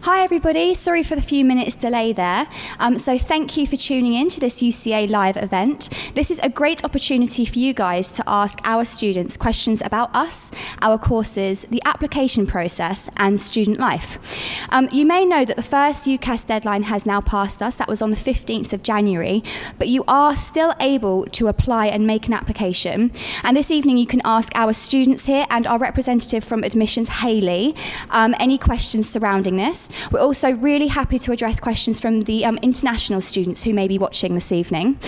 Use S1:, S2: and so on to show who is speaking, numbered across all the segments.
S1: Hi everybody, sorry for the few minutes delay there. So thank you for tuning in to this UCA live event. This is a great opportunity for you guys to ask our students questions about us, our courses, the application process and student life. You may know that the first UCAS deadline has now passed us, that was on the 15th of January, but you are still able to apply and make an application. And this evening you can ask our students here and our representative from admissions, Hayley, any questions surrounding this. We're also really happy to address questions from the international students who may be watching this evening.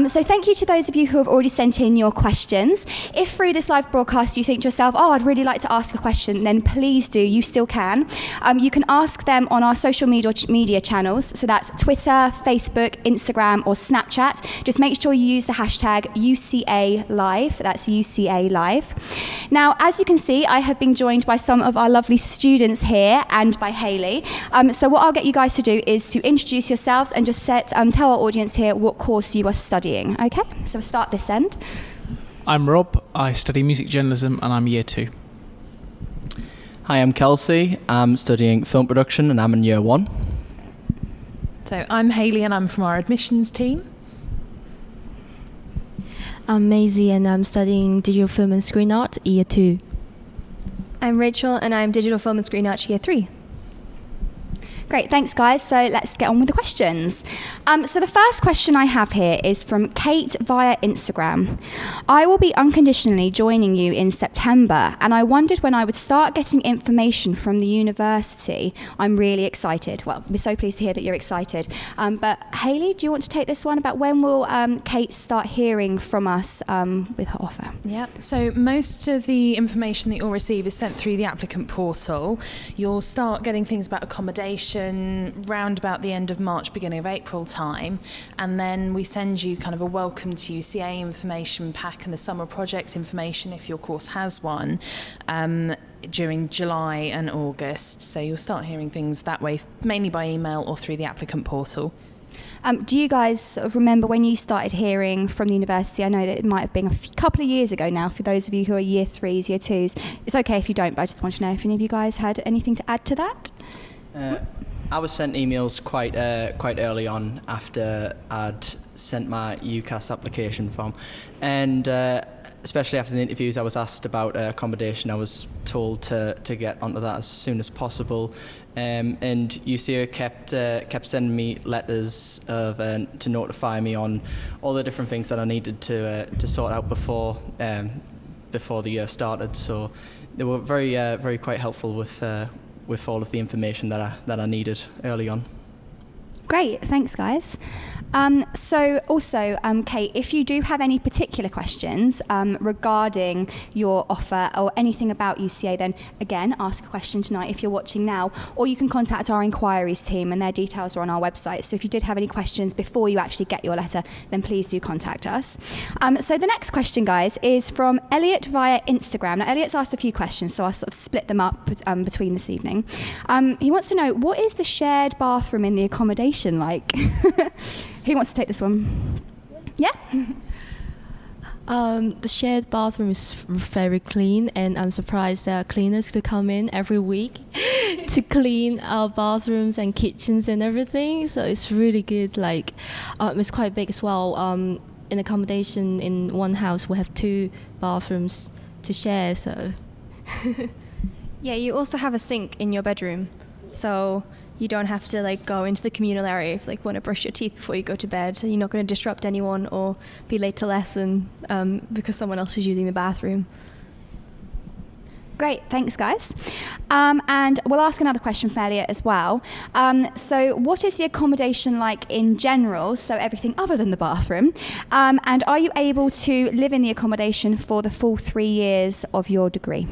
S1: So thank you to those of you who have already sent in your questions. If through this live broadcast you think to yourself, oh, I'd really like to ask a question, then please do, you still can. You can ask them on our social media channels, so that's Twitter, Facebook, Instagram or Snapchat. Just make sure you use the hashtag UCA Live, that's UCA Live. Now, as you can see, I have been joined by some of our lovely students here and by Hayley. So what I'll get you guys to do is to introduce yourselves and just tell our audience here what course you are studying. Okay, so we'll start this end.
S2: I'm Rob, I study music journalism and I'm year 2.
S3: Hi, I'm Kelsey, I'm studying film production and I'm in year 1.
S4: So I'm Hayley and I'm from our admissions team.
S5: I'm Maisie and I'm studying digital film and screen art, year 2.
S6: I'm Rachel and I'm digital film and screen art, year 3.
S1: Great, thanks guys. So let's get on with the questions. So the first question I have here is from Kate via Instagram. I will be unconditionally joining you in September and I wondered when I would start getting information from the university. I'm really excited. Well, we're so pleased to hear that you're excited. But Hayley, do you want to take this one about when will Kate start hearing from us with her offer?
S4: Yeah, so most of the information that you'll receive is sent through the applicant portal. You'll start getting things about accommodation round about the end of March, beginning of April time, and then we send you kind of a welcome to UCA information pack and the summer project information if your course has one during July and August. So you'll start hearing things that way, mainly by email or through the applicant portal.
S1: Do you guys sort of remember when you started hearing from the university? I know that it might have been a couple of years ago now for those of you who are year 3s, year 2s. It's okay if you don't, but I just want to know if any of you guys had anything to add to that.
S3: I was sent emails quite early on after I'd sent my UCAS application form, and especially after the interviews I was asked about accommodation. I was told to get onto that as soon as possible, and UCA kept sending me letters to notify me on all the different things that I needed to sort out before the year started. So they were very quite helpful with all of the information that I needed early on.
S1: Great, thanks guys. So also, Kate, if you do have any particular questions regarding your offer or anything about UCA, then again, ask a question tonight if you're watching now, or you can contact our inquiries team and their details are on our website. So if you did have any questions before you actually get your letter, then please do contact us. So the next question, guys, is from Elliot via Instagram. Now, Elliot's asked a few questions, so I'll sort of split them up between this evening. He wants to know, what is the shared bathroom in the accommodation like? Who wants to take this one? Yeah?
S5: The shared bathroom is very clean, and I'm surprised there are cleaners to come in every week to clean our bathrooms and kitchens and everything. So it's really good. Like, it's quite big as well. In accommodation in one house, we have 2 bathrooms to share. So.
S6: Yeah, you also have a sink in your bedroom, so you don't have to go into the communal area if you want to brush your teeth before you go to bed. You're not going to disrupt anyone or be late to lesson because someone else is using the bathroom.
S1: Great, thanks guys. And we'll ask another question from Elliot as well. So what is the accommodation like in general, so everything other than the bathroom? And are you able to live in the accommodation for the full 3 years of your degree?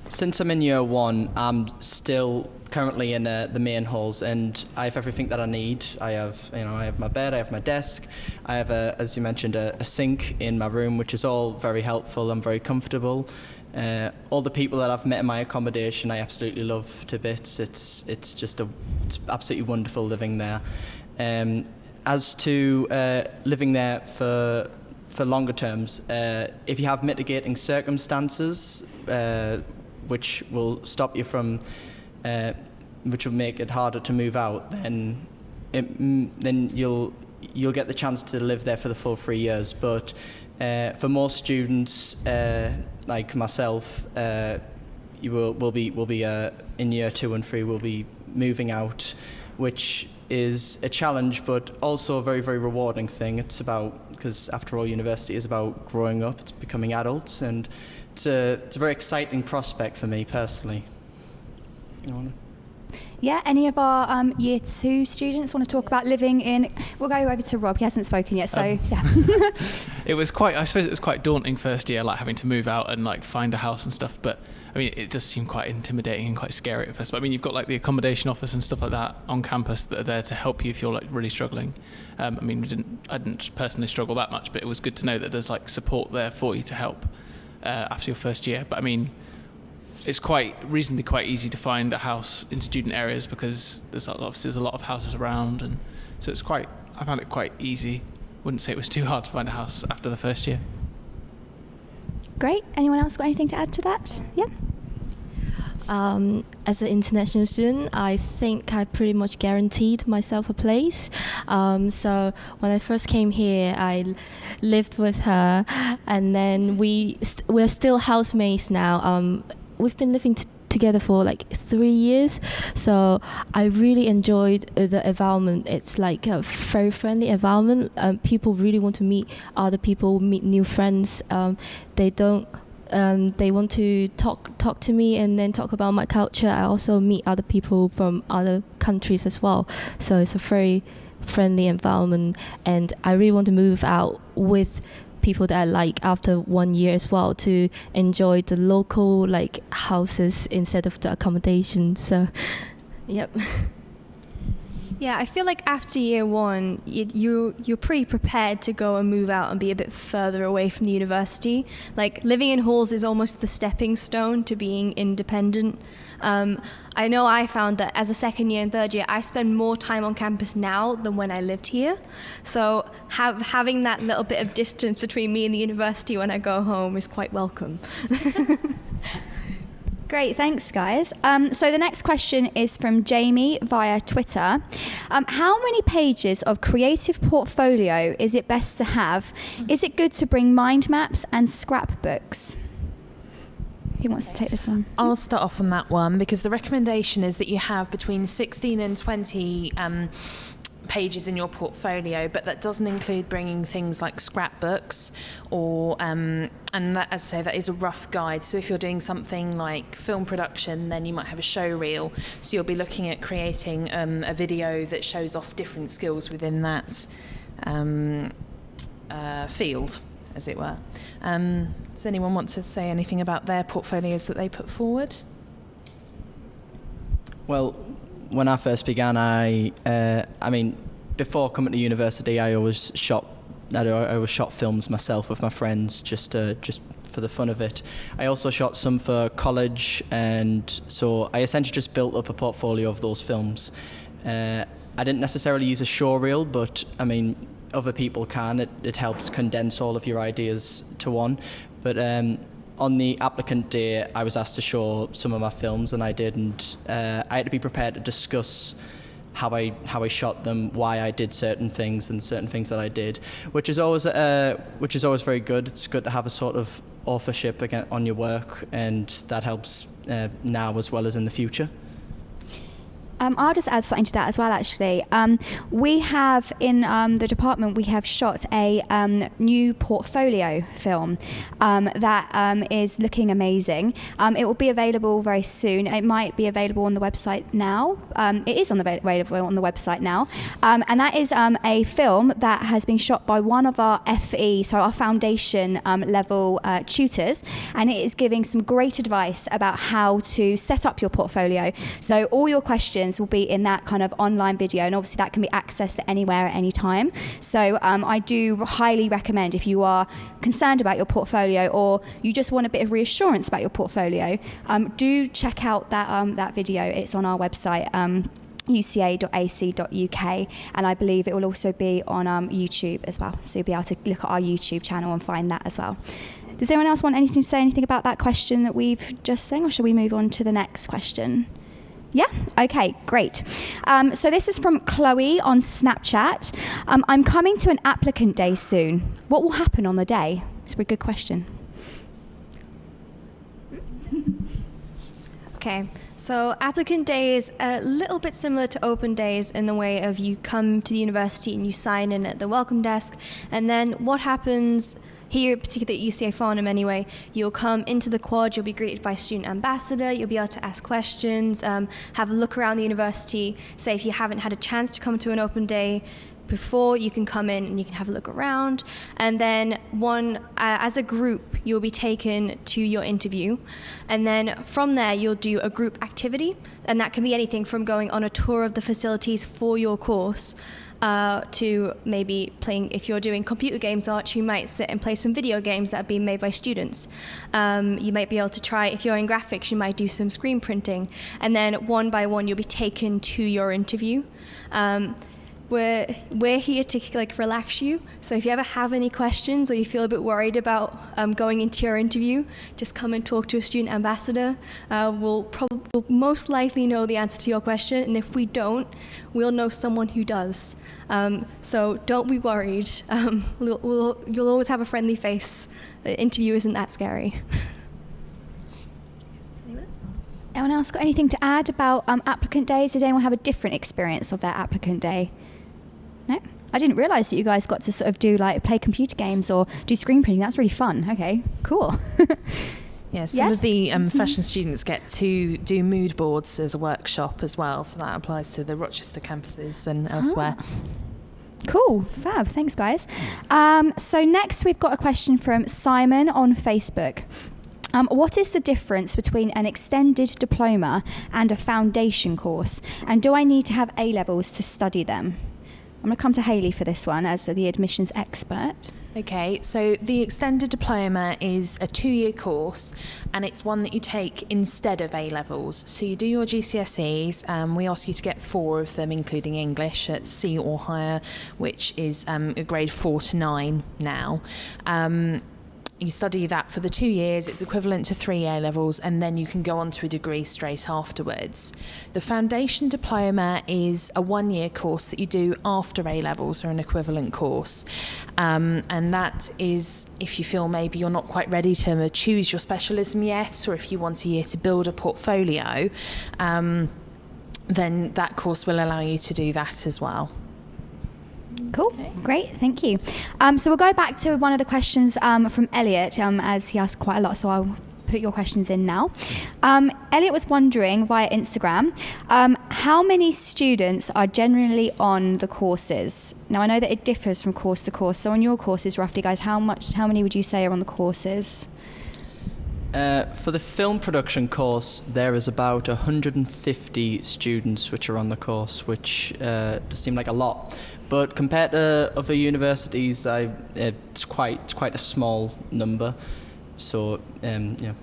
S3: Since I'm in year 1, I'm still currently in the main halls, and I have everything that I need. I have my bed, I have my desk, I have as you mentioned, a sink in my room, which is all very helpful and very comfortable. All the people that I've met in my accommodation, I absolutely love to bits. It's absolutely wonderful living there. As to living there for longer terms, if you have mitigating circumstances which will stop you from make it harder to move out, then you'll get the chance to live there for the full 3 years. But for most students, like myself, we'll be in year 2 and 3, we'll be moving out, which is a challenge, but also a very, very rewarding thing. It's about, because after all, university is about growing up, it's becoming adults, and it's a very exciting prospect for me personally.
S1: Yeah, any of our year 2 students want to talk about living in... We'll go over to Rob, he hasn't spoken yet, so yeah.
S2: I suppose it was quite daunting first year, like having to move out and like find a house and stuff, but I mean, it does seem quite intimidating and quite scary at first. But I mean, you've got like the accommodation office and stuff like that on campus that are there to help you if you're like really struggling. I mean, I didn't personally struggle that much, but it was good to know that there's like support there for you to help after your first year. But I mean, it's reasonably quite easy to find a house in student areas because there's a lot of houses around, and so I found it quite easy. Wouldn't say it was too hard to find a house after the first year.
S1: Great. Anyone else got anything to add to that? Yeah.
S5: As an international student, I think I pretty much guaranteed myself a place. So when I first came here, I lived with her, and then we're still housemates now. We've been living together for like 3 years, so I really enjoyed the environment. It's like a very friendly environment. People really want to meet other people, meet new friends. They want to talk to me and then talk about my culture. I also meet other people from other countries as well, so it's a very friendly environment, and I really want to move out with people that I like after 1 year as well, to enjoy the local like houses instead of the accommodation. So yep.
S6: Yeah, I feel like after year 1, you're pretty prepared to go and move out and be a bit further away from the university. Like, living in halls is almost the stepping stone to being independent. I know I found that as a second year and third year, I spend more time on campus now than when I lived here. So having that little bit of distance between me and the university when I go home is quite welcome.
S1: Great, thanks guys. So the next question is from Jamie via Twitter. How many pages of creative portfolio is it best to have? Is it good to bring mind maps and scrapbooks? Who wants to take this one?
S4: I'll start off on that one, because the recommendation is that you have between 16 and 20 pages in your portfolio, but that doesn't include bringing things like scrapbooks or and that, as I say, that is a rough guide. So if you're doing something like film production, then you might have a show reel, so you'll be looking at creating a video that shows off different skills within that field, as it were. Does anyone want to say anything about their portfolios that they put forward?
S3: Well, when I first began, I mean, before coming to university, I always shot films myself with my friends, just for the fun of it. I also shot some for college, and so I essentially just built up a portfolio of those films. I didn't necessarily use a show reel, but I mean, other people can. It helps condense all of your ideas to one. But on the applicant day, I was asked to show some of my films, and I did, and I had to be prepared to discuss how I shot them, why I did certain things, and certain things that I did, which is always very good. It's good to have a sort of authorship again on your work, and that helps now as well as in the future.
S1: I'll just add something to that as well, actually. We have, in the department, we have shot a new portfolio film that is looking amazing. It will be available very soon. It might be available on the website now. It is available on the website now. And that is a film that has been shot by one of our FE, so our foundation level tutors, and it is giving some great advice about how to set up your portfolio. So all your questions will be in that kind of online video, and obviously that can be accessed at anywhere at any time. So I do highly recommend, if you are concerned about your portfolio or you just want a bit of reassurance about your portfolio, do check out that video. It's on our website, uca.ac.uk, and I believe it will also be on YouTube as well, so you'll be able to look at our YouTube channel and find that as well. Does anyone else want to say anything about that question that we've just seen, or shall we move on to the next question? Yeah? Okay, great. So this is from Chloe on Snapchat. I'm coming to an applicant day soon. What will happen on the day? It's a good question.
S6: Okay, so applicant day is a little bit similar to open days in the way of you come to the university and you sign in at the welcome desk, and then what happens here, particularly at UCA Farnham anyway, you'll come into the quad, you'll be greeted by a student ambassador, you'll be able to ask questions, have a look around the university. Say if you haven't had a chance to come to an open day before, you can come in and you can have a look around. And then as a group, you'll be taken to your interview. And then from there, you'll do a group activity. And that can be anything from going on a tour of the facilities for your course, to maybe playing, if you're doing computer games art, you might sit and play some video games that have been made by students. You might be able to try, if you're in graphics, you might do some screen printing. And then one by one, you'll be taken to your interview. We're here to relax you. So if you ever have any questions or you feel a bit worried about going into your interview, just come and talk to a student ambassador. We'll most likely know the answer to your question, and if we don't, we'll know someone who does. So don't be worried. You'll always have a friendly face. The interview isn't that scary.
S1: Anyone else got anything to add about applicant days? Did anyone have a different experience of their applicant day? No? I didn't realise that you guys got to sort of play computer games or do screen printing. That's really fun. Okay, cool.
S4: Yeah, some of the fashion students get to do mood boards as a workshop as well, so that applies to the Rochester campuses and elsewhere.
S1: Cool, fab. Thanks, guys. So next we've got a question from Simon on Facebook. What is the difference between an extended diploma and a foundation course? And do I need to have A-levels to study them? I'm going to come to Hayley for this one as the admissions expert.
S4: Okay, so the extended diploma is a 2-year course, and it's one that you take instead of A-levels. So you do your GCSEs, we ask you to get 4 of them, including English at C or higher, which is a grade 4 to 9 now. You study that for the 2 years, it's equivalent to 3 A-levels, and then you can go on to a degree straight afterwards. The foundation diploma is a 1-year course that you do after A-levels, or an equivalent course. And that is if you feel maybe you're not quite ready to choose your specialism yet, or if you want a year to build a portfolio, then that course will allow you to do that as well.
S1: Cool, okay. Great, thank you. So we'll go back to one of the questions from Elliot, as he asked quite a lot, so I'll put your questions in now. Elliot was wondering via Instagram, how many students are generally on the courses? Now I know that it differs from course to course, so on your courses roughly, guys, how many would you say are on the courses?
S3: For the film production course, there is about 150 students which are on the course, which does seem like a lot. But compared to other universities, it's quite a small number. So, yeah.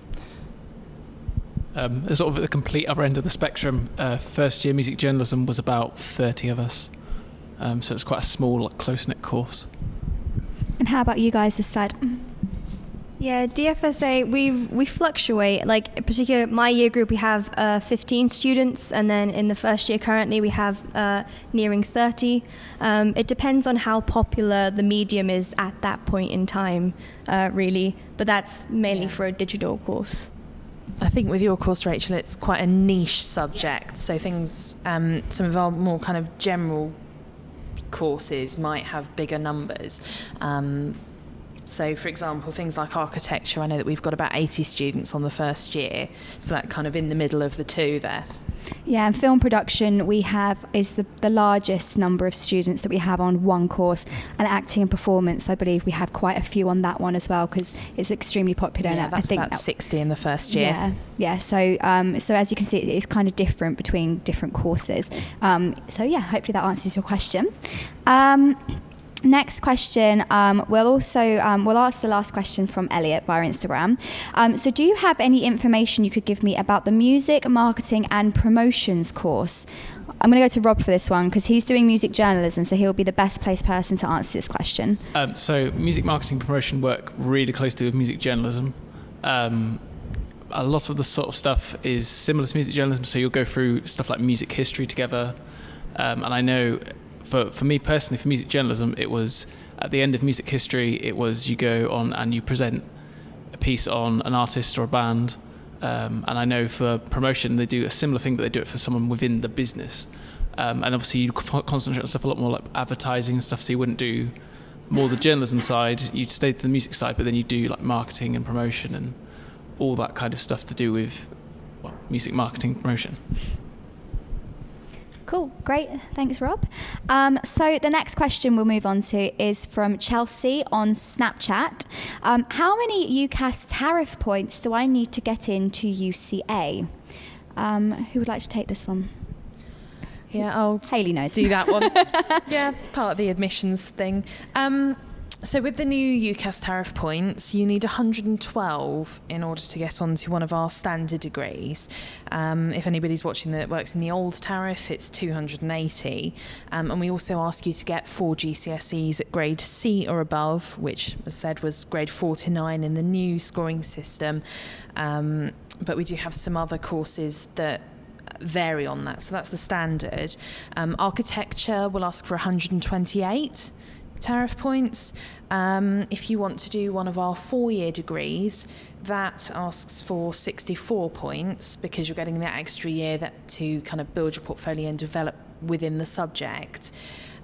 S2: Sort of at the complete other end of the spectrum, first year music journalism was about 30 of us. So it's quite a small, close-knit course.
S1: And how about you guys this side?
S6: Yeah, DFSA, we fluctuate. Like, in particular, my year group, we have 15 students, and then in the first year currently, we have nearing 30. It depends on how popular the medium is at that point in time, really. But that's mainly for a digital course.
S4: I think with your course, Rachel, it's quite a niche subject. So things, some of our more kind of general courses might have bigger numbers. So, for example, things like architecture, I know that we've got about 80 students on the first year, so that kind of in the middle of the two there.
S1: Yeah, and film production is the largest number of students that we have on one course, and acting and performance, I believe we have quite a few on that one as well, because it's extremely popular.
S4: Yeah, that's about 60 in the first year.
S1: Yeah. So as you can see, it's kind of different between different courses. So yeah, hopefully that answers your question. Next question, we'll ask the last question from Elliot via Instagram. So do you have any information you could give me about the music, marketing and promotions course? I'm going to go to Rob for this one because he's doing music journalism, so he'll be the best placed person to answer this question.
S2: So music marketing promotion work really closely with music journalism. a lot of the sort of stuff is similar to music journalism, so you'll go through stuff like music history together. And I know for me personally, for music journalism, it was at the end of music history, it was you go on and you present a piece on an artist or a band. And I know for promotion, they do a similar thing, but they do it for someone within the business. And obviously you concentrate on stuff a lot more like advertising and stuff, so you wouldn't do more the journalism side, you'd stay to the music side, but then you do like marketing and promotion and all that kind of stuff to do with music marketing promotion.
S1: Cool, great, thanks Rob. So the next question we'll move on to is from Chelsea on Snapchat. How many UCAS tariff points do I need to get into UCA? Who would like to take this one?
S4: Yeah, I'll
S1: Hayley knows.
S4: do that one. Yeah, part of the admissions thing. So with the new UCAS tariff points, you need 112 in order to get onto one of our standard degrees. If anybody's watching that works in the old tariff, it's 280. And we also ask you to get 4 GCSEs at grade C or above, which, as said, was grade 4 to 9 in the new scoring system. But we do have some other courses that vary on that, so that's the standard. Architecture will ask for 128 tariff points. If you want to do one of our 4-year degrees, that asks for 64 points because you're getting that extra year to kind of build your portfolio and develop within the subject.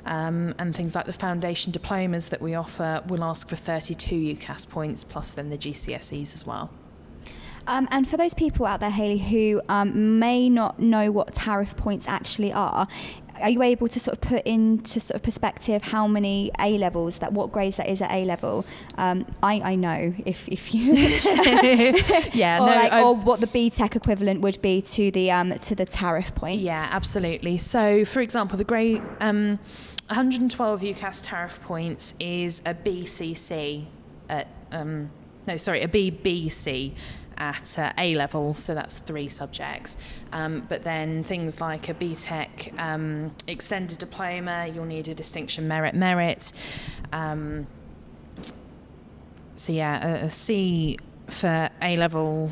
S4: And things like the foundation diplomas that we offer will ask for 32 UCAS points plus then the GCSEs as well.
S1: And for those people out there, Hayley, who may not know what tariff points actually are you able to sort of put into sort of perspective how many A levels, what grades that is at A level? I know if you
S4: yeah,
S1: or what the BTEC equivalent would be to the tariff points.
S4: Yeah, absolutely. So, for example, the grade 112 UCAS tariff points is a BCC at a BBC at A level, so that's 3 subjects. But then things like a BTEC extended diploma, you'll need a distinction merit. A C for A level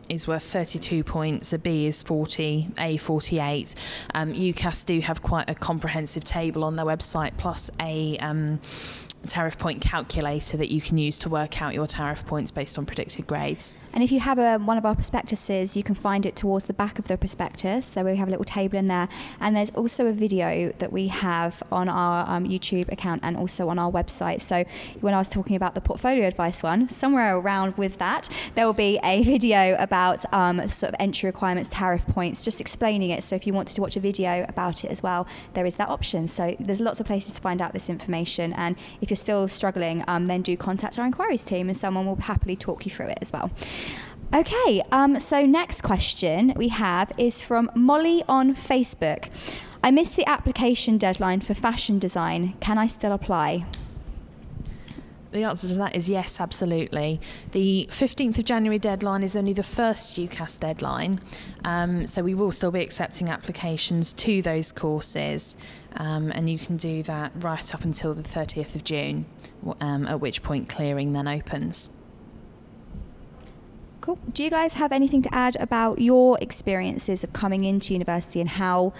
S4: is worth 32 points, a B is 40, A 48. UCAS do have quite a comprehensive table on their website, plus a tariff point calculator that you can use to work out your tariff points based on predicted grades.
S1: And if you have one of our prospectuses, you can find it towards the back of the prospectus. So we have a little table in there. And there's also a video that we have on our YouTube account and also on our website. So when I was talking about the portfolio advice one, somewhere around with that, there will be a video about sort of entry requirements, tariff points, just explaining it. So if you wanted to watch a video about it as well, there is that option. So there's lots of places to find out this information. And if you're still struggling, then do contact our inquiries team and someone will happily talk you through it as well. Okay, so next question we have is from Molly on Facebook. I missed the application deadline for fashion design. Can I still apply?
S4: The answer to that is yes, absolutely. The 15th of January deadline is only the first UCAS deadline, so we will still be accepting applications to those courses, and you can do that right up until the 30th of June, at which point clearing then opens.
S1: Cool. Do you guys have anything to add about your experiences of coming into university and how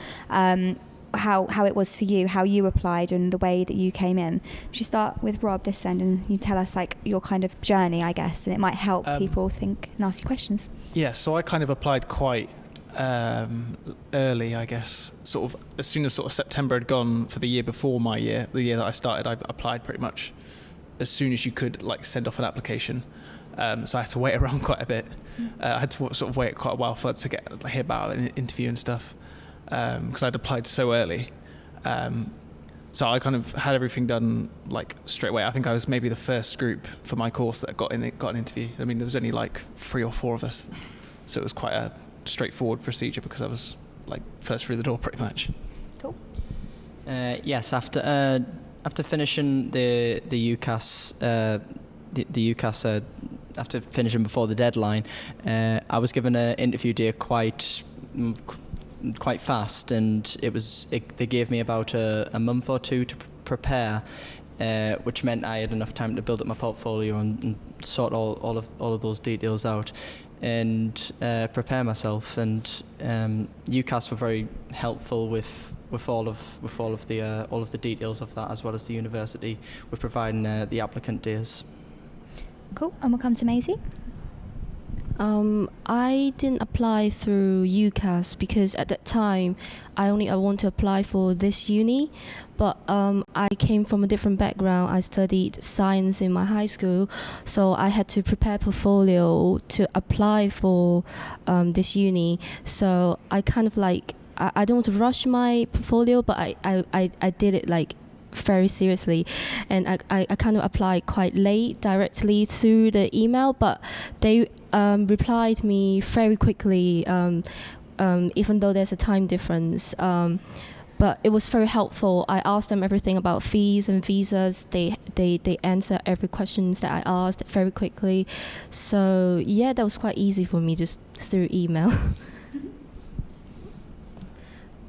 S1: it was for you, how you applied and the way that you came in? Should you start with Rob this end and you tell us like your kind of journey, I guess, and it might help people think and ask you questions.
S2: Yeah, so I kind of applied quite early, I guess. Sort of as soon as sort of September had gone for the year before my year, the year that I started, I applied pretty much as soon as you could like send off an application. So I had to wait around quite a bit. I had to sort of wait quite a while for to hear about an interview and stuff. Because I'd applied so early. So I kind of had everything done like straight away. I think I was maybe the first group for my course that got an interview. I mean, there was only like 3 or 4 of us. So it was quite a straightforward procedure because I was like first through the door pretty much.
S1: Cool.
S3: Yes, after finishing the UCAS, after finishing before the deadline, I was given an interview day quite fast, and they gave me about a month or 2 to prepare, which meant I had enough time to build up my portfolio and sort all of those details out and prepare myself. And UCAS were very helpful with all of the details of that, as well as the university with providing the applicant days.
S1: Cool. And we'll come to Maisie.
S5: I didn't apply through UCAS because at that time I want to apply for this uni, but I came from a different background. I studied science in my high school, so I had to prepare portfolio to apply for this uni. So I kind of like I don't want to rush my portfolio, but I did it like very seriously, and I kind of applied quite late directly through the email, but they replied me very quickly, even though there's a time difference. But it was very helpful. I asked them everything about fees and visas. They answered every question that I asked very quickly. So yeah, that was quite easy for me just through email.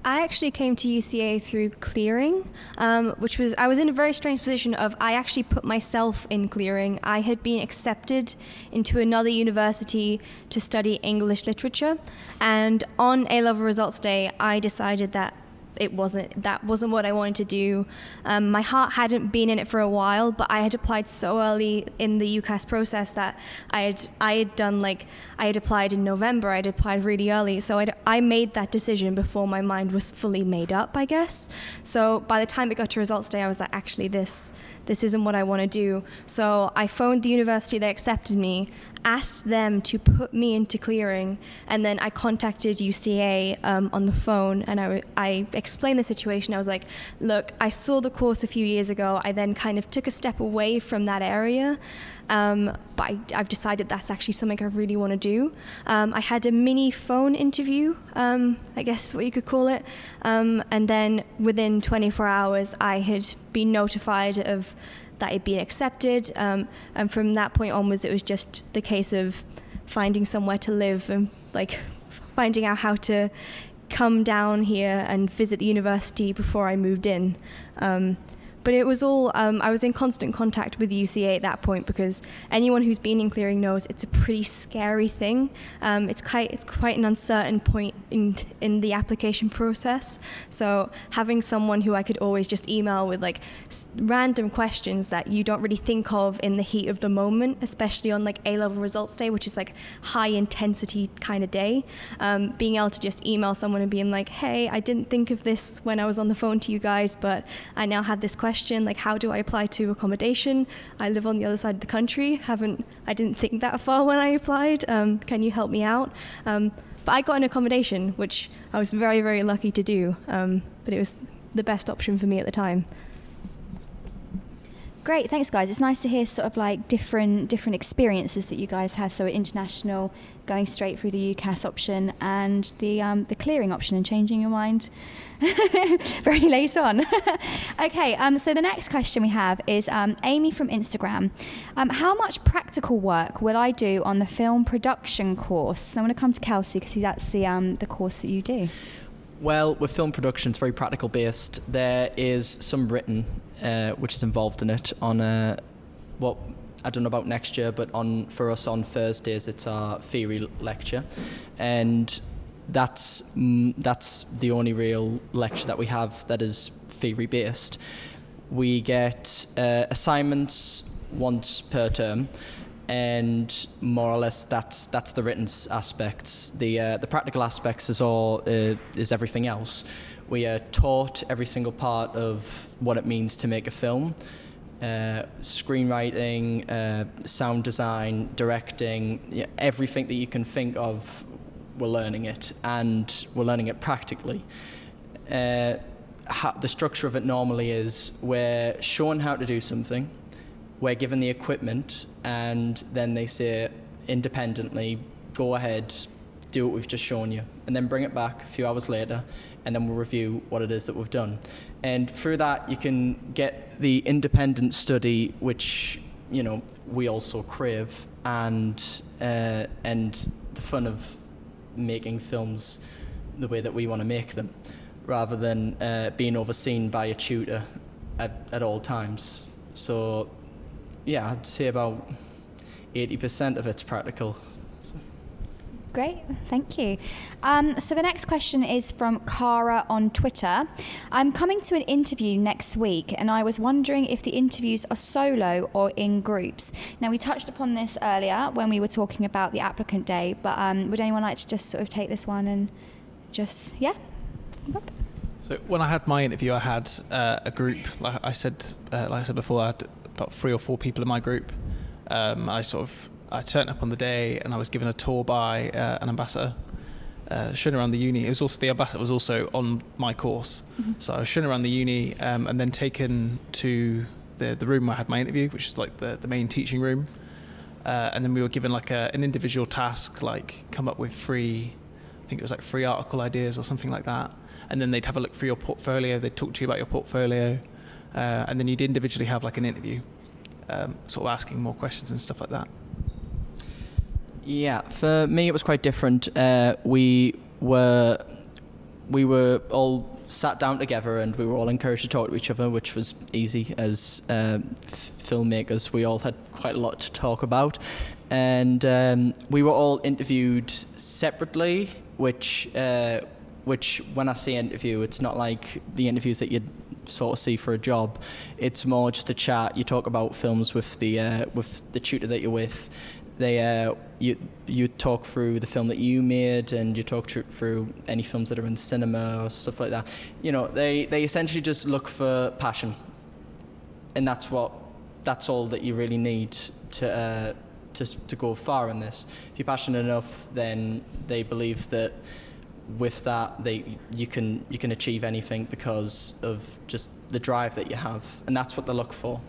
S6: I actually came to UCA through clearing, I was in a very strange position of I actually put myself in clearing. I had been accepted into another university to study English literature, and on A-level results day, I decided that that wasn't what I wanted to do. My heart hadn't been in it for a while, but I had applied so early in the UCAS process that I had applied in November. I'd applied really early, so I made that decision before my mind was fully made up, I guess. So by the time it got to results day, I was like, actually, this isn't what I want to do. So I phoned the university that accepted me, asked them to put me into clearing, and then I contacted UCA on the phone, and I explained the situation. I was like, look, I saw the course a few years ago. I then kind of took a step away from that area, but I've decided that's actually something I really want to do. I had a mini phone interview, I guess is what you could call it, and then within 24 hours I had been notified of that it'd been accepted, and from that point onwards it was just the case of finding somewhere to live and like finding out how to come down here and visit the university before I moved in. But it was all, I was in constant contact with UCA at that point, because anyone who's been in clearing knows it's a pretty scary thing. It's quite an uncertain point in the application process. So having someone who I could always just email with like random questions that you don't really think of in the heat of the moment, especially on like A-level results day, which is like high intensity kind of day, being able to just email someone and being like, hey, I didn't think of this when I was on the phone to you guys, but I now have this question, like how do I apply to accommodation? I live on the other side of the country. I didn't think that far when I applied. Can you help me out? But I got an accommodation, which I was very, very lucky to do. But it was the best option for me at the time.
S1: Great, thanks guys. It's nice to hear sort of like different experiences that you guys had. So international, going straight through the UCAS option, and the clearing option and changing your mind very late on. Okay, so the next question we have is Amy from Instagram. How much practical work will I do on the film production course? And I'm going to come to Kelsey because that's the course that you do.
S3: Well, with film production, it's very practical based. There is some written, which is involved in it. On what I don't know about next year, but for us on Thursdays, it's our theory lecture, and that's the only real lecture that we have that is theory based. We get assignments once per term, and more or less that's the written aspects. The practical aspects is everything else. We are taught every single part of what it means to make a film, screenwriting, sound design, directing, everything that you can think of. We're learning it, and we're learning it practically. The structure of it normally is we're shown how to do something, we're given the equipment, and then they say independently, go ahead, do what we've just shown you, and then bring it back a few hours later, and then we'll review what it is that we've done. And through that, you can get the independent study, which we also crave, and the fun of making films the way that we want to make them, rather than being overseen by a tutor at all times. So, yeah, I'd say about 80% of it's practical.
S1: Great, thank you. So the next question is from Cara on Twitter. I'm coming to an interview next week, and I was wondering if the interviews are solo or in groups. Now, we touched upon this earlier when we were talking about the applicant day, but would anyone like to just sort of take this one and just, yeah?
S2: So when I had my interview, I had a group. Like I said before, I had about 3 or 4 people in my group. I turned up on the day, and I was given a tour by an ambassador, shown around the uni. The ambassador was also on my course, so I was shown around the uni, and then taken to the room where I had my interview, which is like the main teaching room. And then we were given like an individual task, like come up with 3 article ideas or something like that. And then they'd have a look through your portfolio. They'd talk to you about your portfolio, and then you'd individually have like an interview, sort of asking more questions and stuff like that.
S3: Yeah, for me it was quite different. We were all sat down together, and we were all encouraged to talk to each other, which was easy as filmmakers. We all had quite a lot to talk about, and we were all interviewed separately, which when I say interview, it's not like the interviews that you'd sort of see for a job. It's more just a chat. You talk about films with the tutor that you're with. You talk through the film that you made, and you talk through any films that are in cinema or stuff like that. You know, they essentially just look for passion, and that's all that you really need to go far in this. If you're passionate enough, then they believe that with that you can achieve anything because of just the drive that you have, and that's what they look for.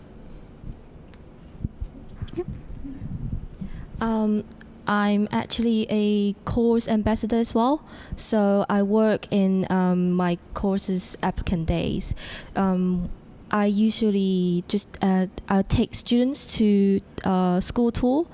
S5: I'm actually a course ambassador as well, so I work in my course's applicant days. I usually just I take students to school tour.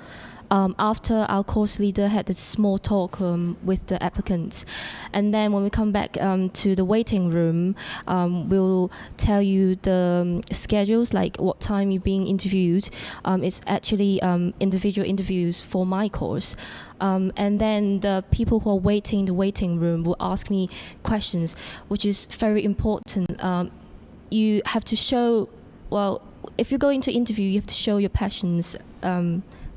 S5: After our course leader had a small talk with the applicants. And then when we come back to the waiting room, we'll tell you the schedules, like what time you're being interviewed. It's actually individual interviews for my course. And then the people who are waiting in the waiting room will ask me questions, which is very important. You have to show, well, if you're going to interview, you have to show your passions,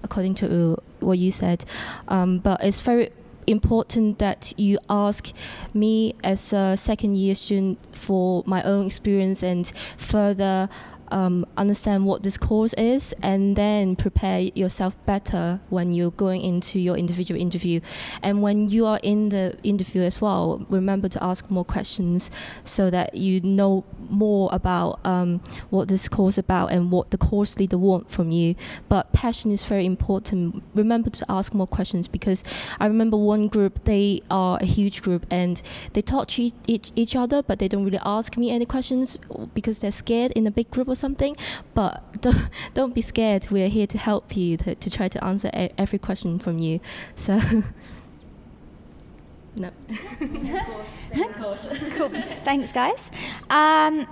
S5: according to what you said. But it's very important that you ask me as a second-year student for my own experience and further understand what this course is, and then prepare yourself better when you're going into your individual interview. And when you are in the interview as well, remember to ask more questions so that you know more about what this course is about and what the course leader wants from you. But passion is very important. Remember to ask more questions, because I remember one group, they are a huge group, and they talk to each other, but they don't really ask me any questions because they're scared in a big group or something. But don't be scared. We're here to help you to try to answer every question from you. So no. Of course.
S1: Cool. Thanks, guys.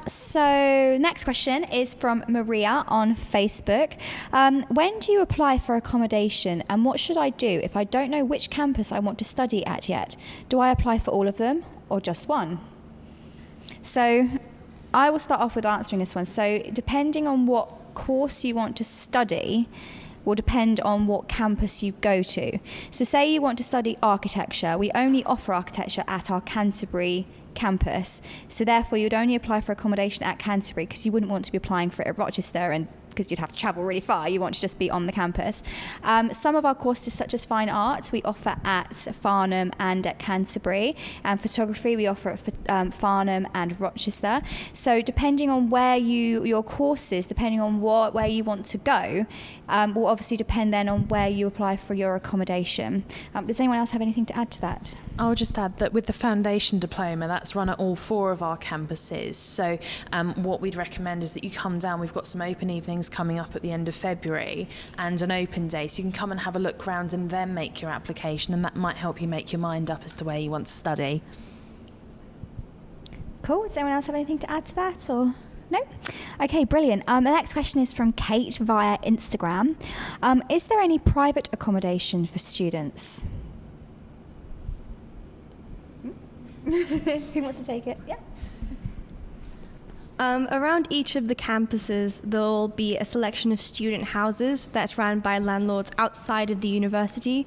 S1: So next question is from Maria on Facebook. When do you apply for accommodation, and what should I do if I don't know which campus I want to study at yet? Do I apply for all of them or just one? So I will start off with answering this one. So depending on what course you want to study will depend on what campus you go to. So say you want to study architecture. We only offer architecture at our Canterbury campus. So therefore you'd only apply for accommodation at Canterbury, because you wouldn't want to be applying for it at Rochester, and because you'd have to travel really far. You want to just be on the campus. Some of our courses, such as fine art, we offer at Farnham and at Canterbury. And photography, we offer at Farnham and Rochester. So depending on where your course is, depending on where you want to go, will obviously depend then on where you apply for your accommodation. Does anyone else have anything to add to that?
S4: I'll just add that with the foundation diploma, that's run at all 4 of our campuses. So what we'd recommend is that you come down. We've got some open evenings coming up at the end of February and an open day, so you can come and have a look round and then make your application, and that might help you make your mind up as to where you want to study.
S1: Cool. Does anyone else have anything to add to that? Or No? Okay, brilliant. The next question is from Kate via Instagram. Is there any private accommodation for students? Who wants to take it? Yeah.
S6: Around each of the campuses, there'll be a selection of student houses that's run by landlords outside of the university.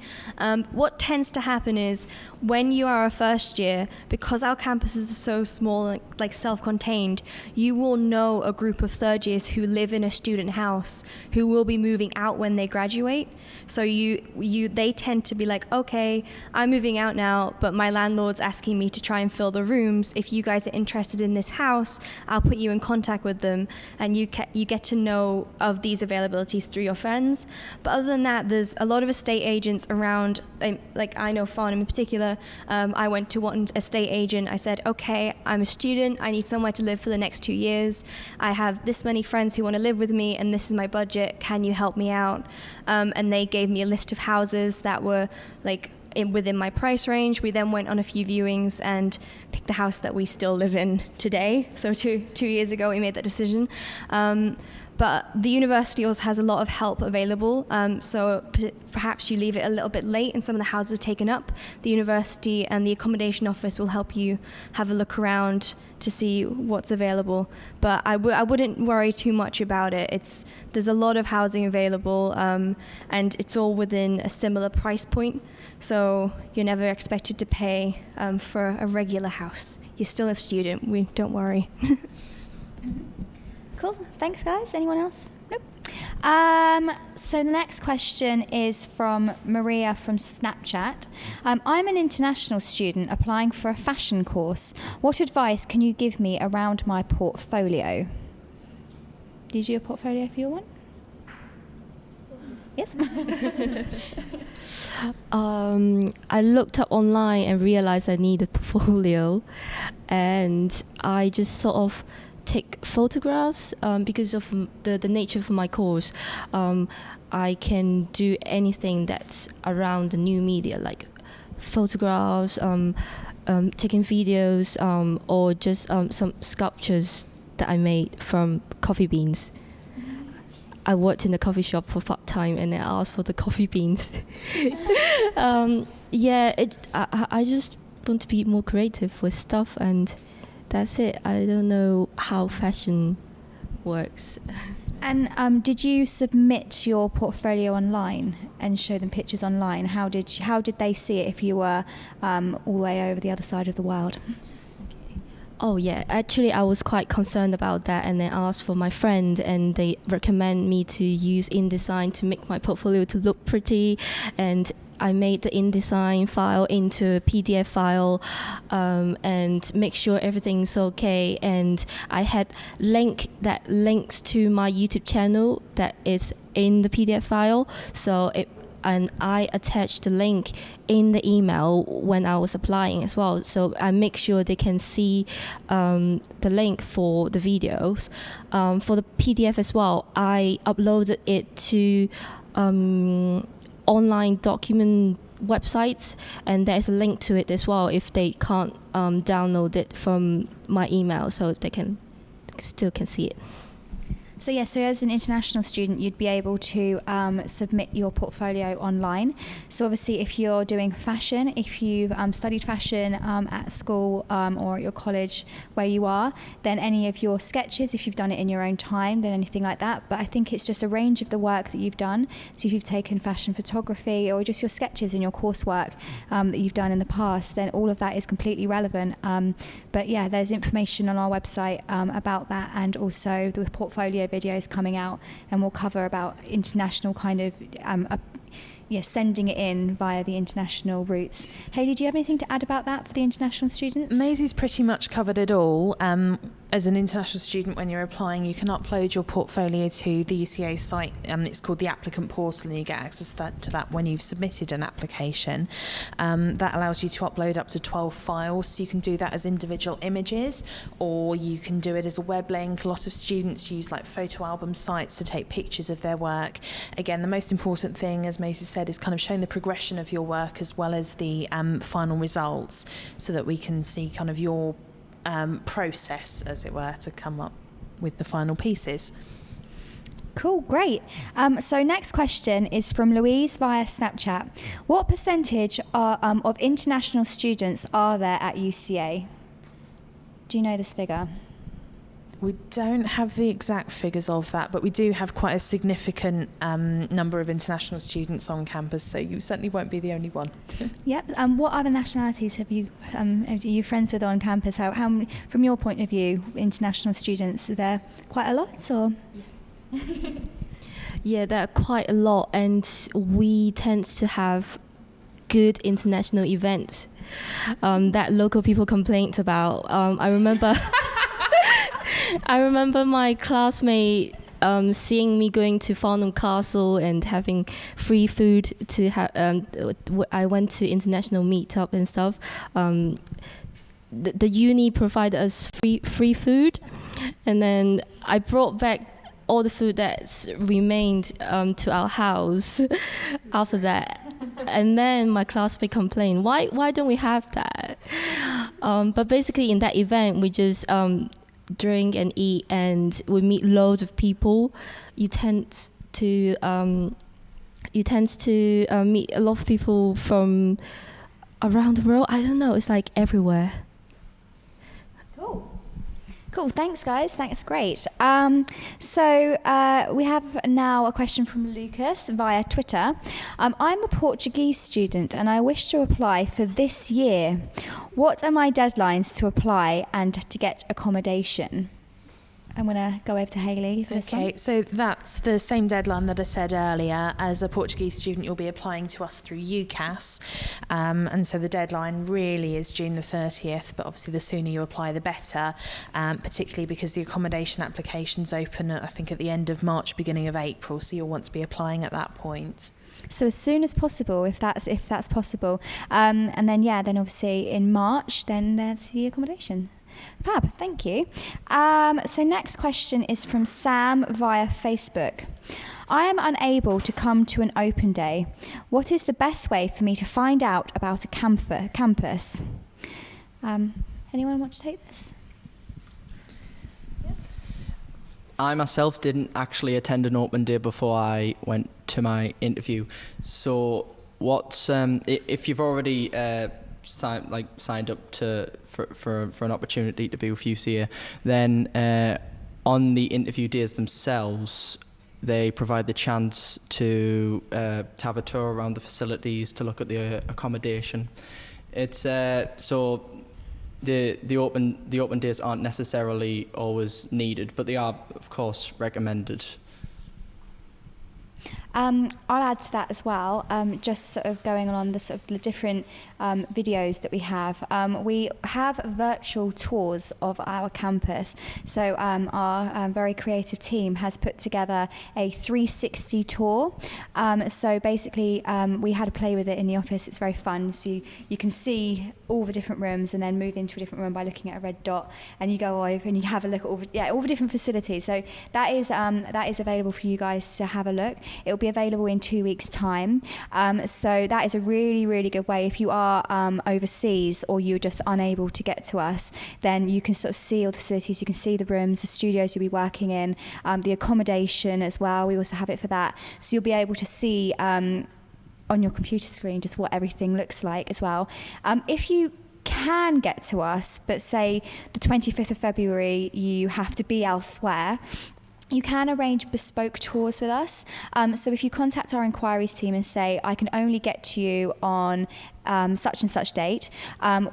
S6: What tends to happen is when you are a first year, because our campuses are so small and like self-contained, you will know a group of third years who live in a student house who will be moving out when they graduate. So they tend to be like, okay, I'm moving out now, but my landlord's asking me to try and fill the rooms. If you guys are interested in this house, I'll put you in contact with them, and you get to know of these availabilities through your friends. But other than that, there's a lot of estate agents around. Like I know Farnham in particular. I went to one estate agent. I said, okay, I'm a student. I need somewhere to live for the next 2 years. I have this many friends who want to live with me, and this is my budget. Can you help me out? And they gave me a list of houses that were like within my price range. We then went on a few viewings and picked the house that we still live in today. So two years ago we made that decision. But the university also has a lot of help available. So perhaps you leave it a little bit late and some of the houses are taken up. The university and the accommodation office will help you have a look around to see what's available. But I wouldn't worry too much about it. There's a lot of housing available, and it's all within a similar price point. So you're never expected to pay for a regular house. You're still a student. Don't worry.
S1: Cool. Thanks, guys. Anyone else? Nope. So the next question is from Maria from Snapchat. I'm an international student applying for a fashion course. What advice can you give me around my portfolio? Did you do a portfolio for your one? Yes.
S5: I looked up online and realized I needed a portfolio, and I just sort of take photographs because of the nature of my course. I can do anything that's around the new media, like photographs, taking videos, or just some sculptures that I made from coffee beans. I worked in the coffee shop for part-time, and then I asked for the coffee beans. I just want to be more creative with stuff, and that's it. I don't know how fashion works.
S1: And did you submit your portfolio online and show them pictures online? How did they see it if you were all the way over the other side of the world?
S5: Oh yeah, actually I was quite concerned about that, and then asked for my friend, and they recommend me to use InDesign to make my portfolio to look pretty, and I made the InDesign file into a PDF file, and make sure everything's okay. And I had links to my YouTube channel that is in the PDF file. And I attached the link in the email when I was applying as well. So I make sure they can see the link for the videos. For the PDF as well, I uploaded it to online document websites, and there's a link to it as well if they can't download it from my email, so they still can see it.
S1: So as an international student, you'd be able to submit your portfolio online. So obviously, if you're doing fashion, if you've studied fashion at school or at your college where you are, then any of your sketches, if you've done it in your own time, then anything like that. But I think it's just a range of the work that you've done. So if you've taken fashion photography or just your sketches in your coursework that you've done in the past, then all of that is completely relevant. But yeah, there's information on our website about that, and also the portfolio videos coming out, and we'll cover about international kind of sending it in via the international routes. Hayley, do you have anything to add about that for the international students?
S4: Maisie's pretty much covered it all. As an international student, when you're applying, you can upload your portfolio to the UCA site. It's called the Applicant portal, and you get access to that when you've submitted an application. That allows you to upload up to 12 files, so you can do that as individual images, or you can do it as a web link. A lot of students use like photo album sites to take pictures of their work. Again, the most important thing, as Maisie said, is kind of showing the progression of your work as well as the final results, so that we can see kind of your process, as it were, to come up with the final pieces.
S1: Cool, great. So next question is from Louise via Snapchat. What percentage of international students are there at UCA? Do you know this figure?
S4: We don't have the exact figures of that, but we do have quite a significant number of international students on campus, so you certainly won't be the only one.
S1: Yep. What other nationalities are you friends with on campus? How from your point of view, international students, are there quite a lot, or?
S5: Yeah, there are quite a lot, and we tend to have good international events that local people complained about. I remember my classmate seeing me going to Farnham Castle and having free food to have. I went to international meetup and stuff. The uni provided us free food, and then I brought back all the food that's remained to our house after that. And then my classmate complained, why don't we have that? But basically in that event, we just drink and eat, and we meet loads of people. You tend to meet a lot of people from around the world. I don't know, it's like everywhere.
S1: Cool, thanks guys, that's great. So we have now a question from Lucas via Twitter. I'm a Portuguese student and I wish to apply for this year. What are my deadlines to apply and to get accommodation? I'm going to go over to Hayley for this one.
S4: Okay, so that's the same deadline that I said earlier. As a Portuguese student, you'll be applying to us through UCAS. And so the deadline really is June the 30th, but obviously the sooner you apply, the better, particularly because the accommodation applications open, I think, at the end of March, beginning of April, so you'll want to be applying at that point.
S1: So as soon as possible, if that's possible. And then obviously in March, then there's the accommodation. Fab, thank you. So next question is from Sam via Facebook. I am unable to come to an open day. What is the best way for me to find out about a campus? Anyone want to take this?
S3: I myself didn't actually attend an open day before I went to my interview. So what's if you've already signed up for an opportunity to be with UCA, then on the interview days themselves, they provide the chance to have a tour around the facilities, to look at the accommodation. It's so the open days aren't necessarily always needed, but they are, of course, recommended.
S1: I'll add to that as well, just sort of going on the sort of the different videos that we have. We have virtual tours of our campus. So our very creative team has put together a 360 tour. So basically, we had a play with it in the office. It's very fun. So you can see all the different rooms and then move into a different room by looking at a red dot, and you go over and you have a look at all the different facilities. So that is available for you guys to have a look. It will be available in 2 weeks' time. So that is a really, really good way. If you are overseas or you're just unable to get to us, then you can sort of see all the facilities. You can see the rooms, the studios you'll be working in, the accommodation as well. We also have it for that. So you'll be able to see on your computer screen just what everything looks like as well. If you can get to us, but say the 25th of February you have to be elsewhere, you can arrange bespoke tours with us. So if you contact our inquiries team and say, I can only get to you on such and such date,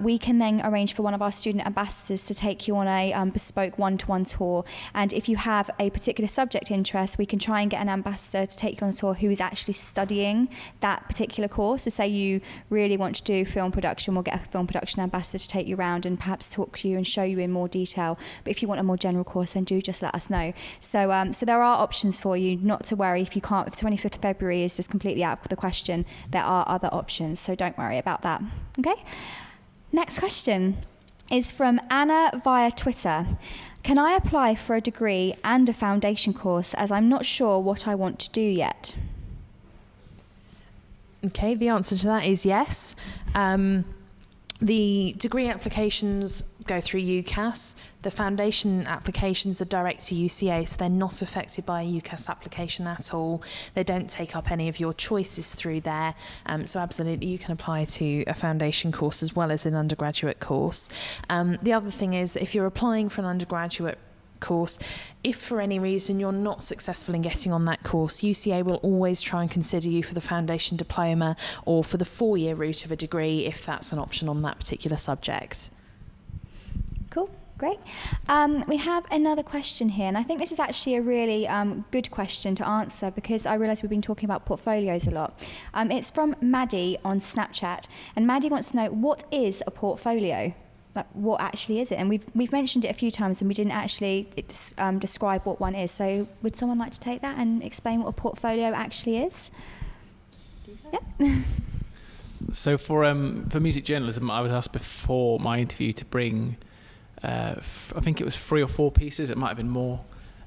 S1: we can then arrange for one of our student ambassadors to take you on a bespoke one-to-one tour. And if you have a particular subject interest, we can try and get an ambassador to take you on a tour who is actually studying that particular course. So say you really want to do film production, we'll get a film production ambassador to take you around and perhaps talk to you and show you in more detail. But if you want a more general course, then do just let us know. So there are options for you, not to worry if you can't. If the 25th of February is just completely out of the question, there are other options, so don't worry about that. Okay? Next question is from Anna via Twitter. Can I apply for a degree and a foundation course, as I'm not sure what I want to do yet?
S4: Okay, the answer to that is yes. The degree applications go through UCAS. The foundation applications are direct to UCA, so they're not affected by a UCAS application at all. They don't take up any of your choices through there. So absolutely you can apply to a foundation course as well as an undergraduate course. The other thing is that if you're applying for an undergraduate course, if for any reason you're not successful in getting on that course, UCA will always try and consider you for the foundation diploma or for the 4-year route of a degree if that's an option on that particular subject.
S1: Cool, great. We have another question here, and I think this is actually a really good question to answer because I realise we've been talking about portfolios a lot. It's from Maddie on Snapchat, and Maddie wants to know, what is a portfolio? Like, what actually is it? And we've mentioned it a few times and we didn't actually describe what one is. So would someone like to take that and explain what a portfolio actually is? Yeah.
S2: So for music journalism, I was asked before my interview to bring, I think it was 3 or 4 pieces, it might have been more,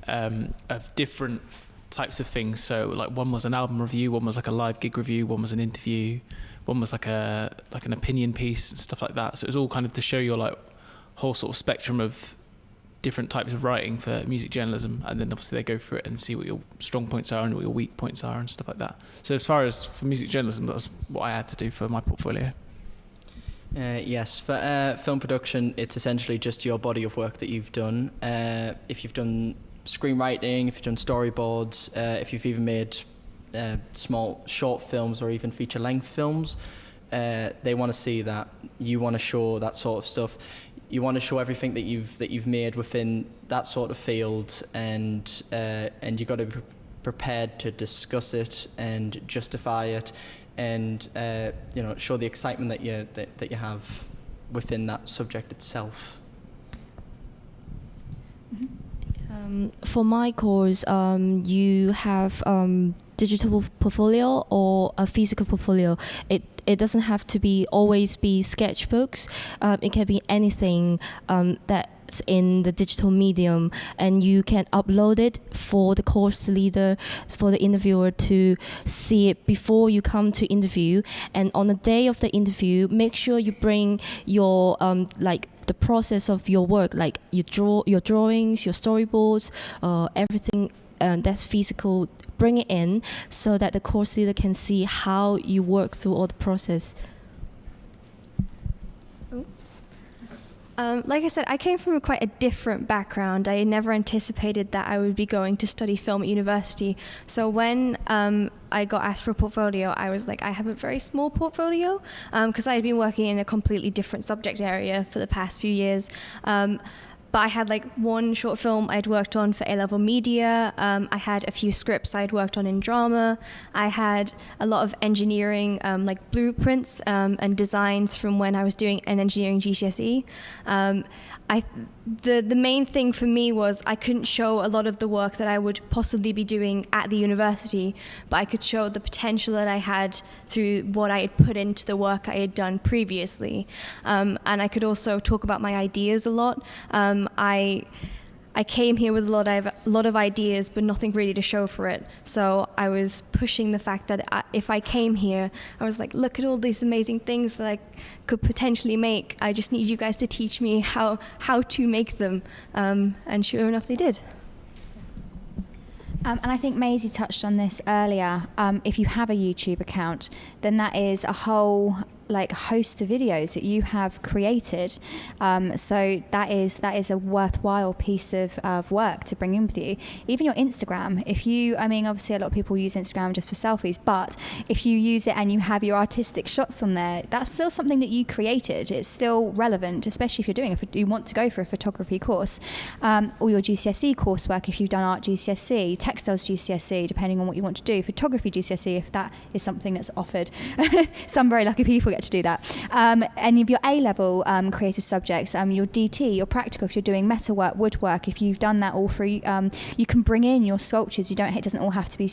S2: of different types of things. So like one was an album review, one was like a live gig review, one was an interview, one was like an opinion piece and stuff like that. So it was all kind of to show your like whole sort of spectrum of different types of writing for music journalism, and then obviously they go through it and see what your strong points are and what your weak points are and stuff like that. So as far as for music journalism, that was what I had to do for my portfolio.
S3: Yes, for film production, it's essentially just your body of work that you've done. If you've done screenwriting, if you've done storyboards, if you've even made small short films or even feature-length films, they want to see that. You want to show that sort of stuff. You want to show everything that you've made within that sort of field, and you've got to be prepared to discuss it and justify it, and show the excitement that you have within that subject itself.
S5: For my course, you have digital portfolio or a physical portfolio. It doesn't have to always be sketchbooks. It can be anything that's in the digital medium, and you can upload it for the course leader, for the interviewer to see it before you come to interview. And on the day of the interview, make sure you bring your the process of your work, like your drawings, your storyboards, everything that's physical. Bring it in so that the course leader can see how you work through all the process.
S6: Like I said, I came from quite a different background. I never anticipated that I would be going to study film at university. So when I got asked for a portfolio, I was like, I have a very small portfolio because I had been working in a completely different subject area for the past few years. But I had like one short film I'd worked on for A-level media. I had a few scripts I'd worked on in drama. I had a lot of engineering, like blueprints and designs from when I was doing an engineering GCSE. The main thing for me was I couldn't show a lot of the work that I would possibly be doing at the university, but I could show the potential that I had through what I had put into the work I had done previously. And I could also talk about my ideas a lot. I came here with a lot of ideas, but nothing really to show for it. So I was pushing the fact that if I came here, I was like, look at all these amazing things that I could potentially make. I just need you guys to teach me how to make them. And sure enough, they did.
S1: And I think Maisie touched on this earlier. If you have a YouTube account, then that is a whole host of videos that you have created. So that is a worthwhile piece of work to bring in with you. Even your Instagram, obviously a lot of people use Instagram just for selfies, but if you use it and you have your artistic shots on there, that's still something that you created. It's still relevant, especially if you want to go for a photography course, or your GCSE coursework if you've done art GCSE, textiles GCSE, depending on what you want to do, photography GCSE if that is something that's offered. Some very lucky people get to do that. Any of your A-level creative subjects, your DT, your practical, if you're doing metalwork, woodwork, if you've done that all through, you can bring in your sculptures. It doesn't all have to be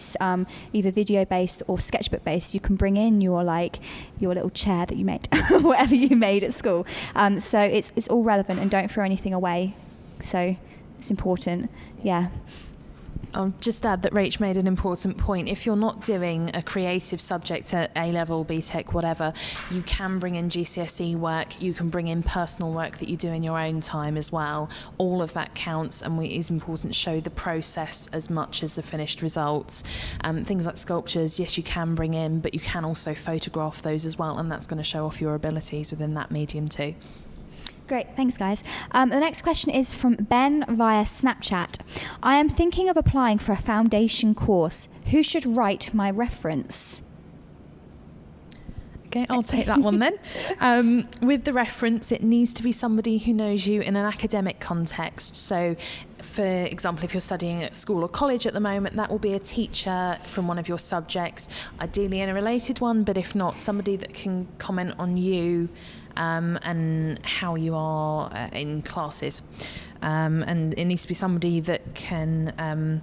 S1: either video-based or sketchbook-based. You can bring in your little chair that you made, whatever you made at school. So it's all relevant, and don't throw anything away. So it's important, yeah.
S4: I'll just add that Rach made an important point. If you're not doing a creative subject at A-level, BTEC, whatever, you can bring in GCSE work, you can bring in personal work that you do in your own time as well. All of that counts, and it is important to show the process as much as the finished results. Things like sculptures, yes, you can bring in, but you can also photograph those as well, and that's going to show off your abilities within that medium too.
S1: Great, thanks guys. The next question is from Ben via Snapchat. I am thinking of applying for a foundation course. Who should write my reference?
S4: Okay, I'll take that one then. With the reference, it needs to be somebody who knows you in an academic context. So, for example, if you're studying at school or college at the moment, that will be a teacher from one of your subjects, ideally in a related one, but if not, somebody that can comment on you and how you are in classes. And it needs to be somebody that can...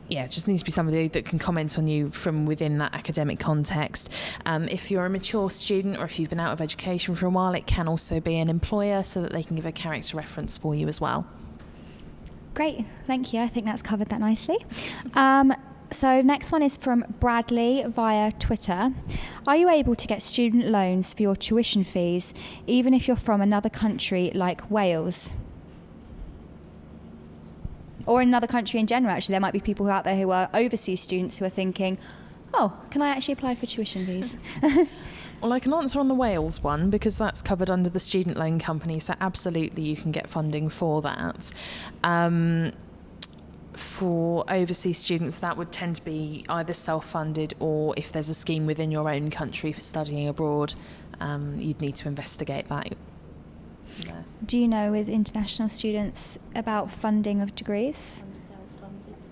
S4: it just needs to be somebody that can comment on you from within that academic context. If you're a mature student or if you've been out of education for a while, it can also be an employer so that they can give a character reference for you as well.
S1: Great, thank you. I think that's covered that nicely. So next one is from Bradley via Twitter. Are you able to get student loans for your tuition fees, even if you're from another country like Wales? Or another country in general, actually. There might be people out there who are overseas students who are thinking, oh, can I actually apply for tuition fees?
S4: Well, I can answer on the Wales one because that's covered under the student loan company, so absolutely you can get funding for that. For overseas students, that would tend to be either self-funded or if there's a scheme within your own country for studying abroad, you'd need to investigate that. Yeah.
S1: Do you know with international students about funding of degrees?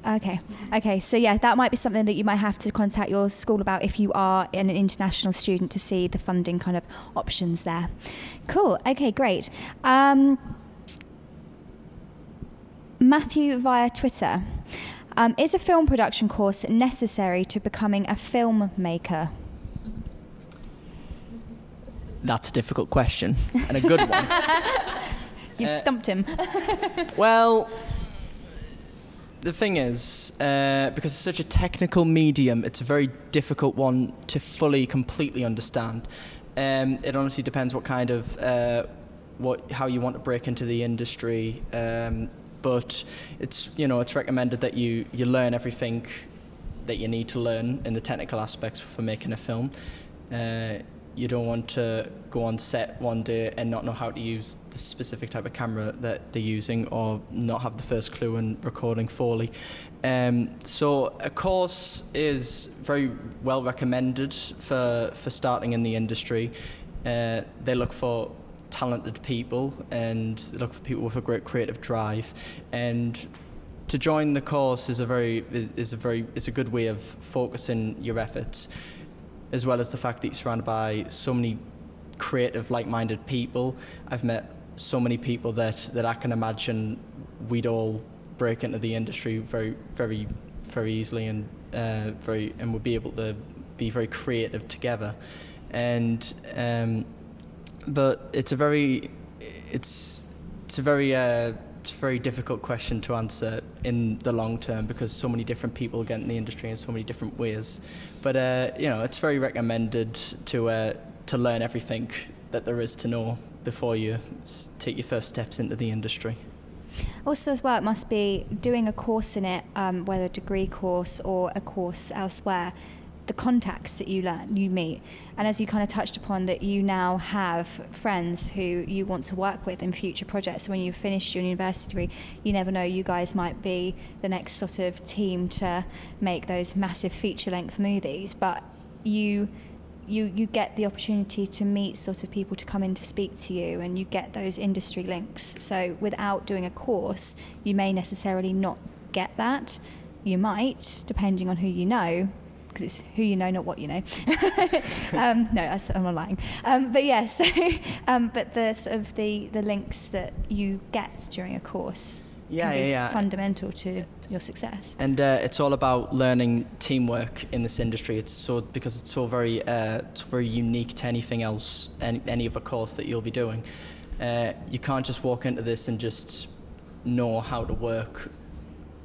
S1: Okay, so yeah, that might be something that you might have to contact your school about if you are an international student to see the funding kind of options there. Cool, okay, great. Matthew via Twitter. Is a film production course necessary to becoming a filmmaker?
S3: That's a difficult question and a good one.
S1: You've stumped him.
S3: Well, the thing is, because it's such a technical medium, it's a very difficult one to completely understand. It honestly depends what kind of, how you want to break into the industry. But it's recommended that you learn everything that you need to learn in the technical aspects for making a film. You don't want to go on set one day and not know how to use the specific type of camera that they're using or not have the first clue in recording Foley. So a course is very well recommended for starting in the industry. They look for talented people and they look for people with a great creative drive. And to join the course is a good way of focusing your efforts, as well as the fact that you're surrounded by so many creative, like-minded people. I've met so many people that I can imagine we'd all break into the industry very, very, very easily and would be able to be very creative together. But it's a very difficult question to answer in the long term because so many different people get in the industry in so many different ways. But it's very recommended to learn everything that there is to know before you take your first steps into the industry.
S1: Also as well, it must be doing a course in it, whether a degree course or a course elsewhere, the contacts that you meet. And as you kind of touched upon, that you now have friends who you want to work with in future projects. So when you've finished your university degree, you never know, you guys might be the next sort of team to make those massive feature-length movies. But you get the opportunity to meet sort of people to come in to speak to you, and you get those industry links. So without doing a course, you may necessarily not get that. You might, depending on who you know, because it's who you know, not what you know. I'm not lying. But yeah, so but the sort of the links that you get during a course can be fundamental to your success. And
S3: it's all about learning teamwork in this industry. It's so very unique to anything else, any other course that you'll be doing. You can't just walk into this and just know how to work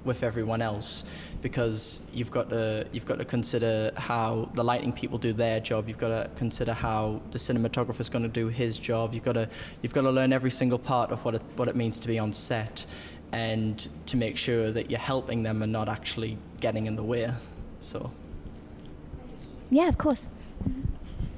S3: with everyone else, because you've got to consider how the lighting people do their job. You've got to consider how the cinematographer's going to do his job. You've got to learn every single part of what it means to be on set, and to make sure that you're helping them and not actually getting in the way. So.
S1: Yeah, of course.